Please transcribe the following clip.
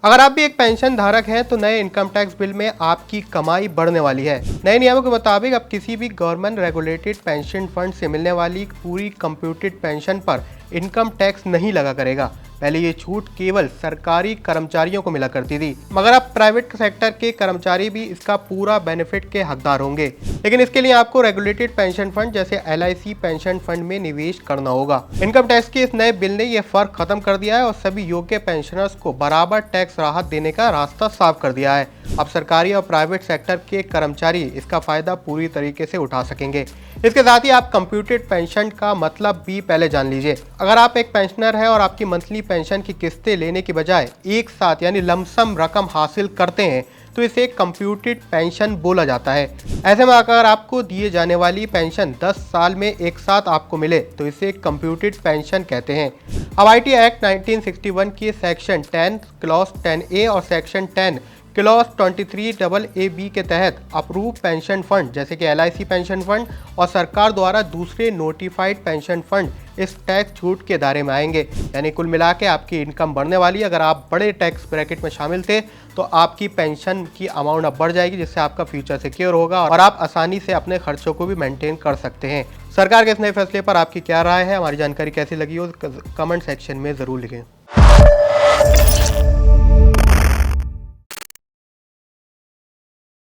अगर आप भी एक पेंशन धारक हैं तो नए इनकम टैक्स बिल में आपकी कमाई बढ़ने वाली है। नए नियमों के मुताबिक अब किसी भी गवर्नमेंट रेगुलेटेड पेंशन फंड से मिलने वाली पूरी कंप्यूटेड पेंशन पर इनकम टैक्स नहीं लगा करेगा। पहले ये छूट केवल सरकारी कर्मचारियों को मिला करती थी, मगर अब प्राइवेट सेक्टर के कर्मचारी भी इसका पूरा बेनिफिट के हकदार होंगे। लेकिन इसके लिए आपको रेगुलेटेड पेंशन फंड जैसे LIC पेंशन फंड में निवेश करना होगा। इनकम टैक्स के इस नए बिल ने यह फर्क खत्म कर दिया है और सभी योग्य पेंशनर्स को बराबर टैक्स राहत देने का रास्ता साफ कर दिया है। अब सरकारी और प्राइवेट सेक्टर के कर्मचारी इसका फायदा पूरी तरीके से उठा सकेंगे। इसके साथ ही आप कंप्यूटेड पेंशन का मतलब भी पहले जान लीजिए। अगर आप एक पेंशनर है और आपकी मंथली पेंशन की किस्तें लेने की बजाय एक साथ यानी लमसम रकम हासिल करते हैं तो इसे कंप्यूटेड पेंशन बोला जाता है। ऐसे में अगर आपको दिए जाने वाली पेंशन 10 साल में एक साथ आपको मिले तो इसे कंप्यूटेड पेंशन कहते हैं। अब IT एक्ट 1961 के सेक्शन 10 क्लॉज 10A और सेक्शन 10 क्लॉज 23AA के तहत अप्रूव पेंशन फंड जैसे कि LIC पेंशन फंड और सरकार द्वारा दूसरे नोटिफाइड पेंशन फंड इस टैक्स छूट के दायरे में आएंगे। यानी कुल मिला के आपकी इनकम बढ़ने वाली। अगर आप बड़े टैक्स ब्रैकेट में शामिल थे तो आपकी पेंशन की अमाउंट अब बढ़ जाएगी, जिससे आपका फ्यूचर सिक्योर होगा और आप आसानी से अपने खर्चों को भी मेंटेन कर सकते हैं। सरकार के इस नए फैसले पर आपकी क्या राय है, हमारी जानकारी कैसी लगी हो कमेंट सेक्शन में ज़रूर लिखें।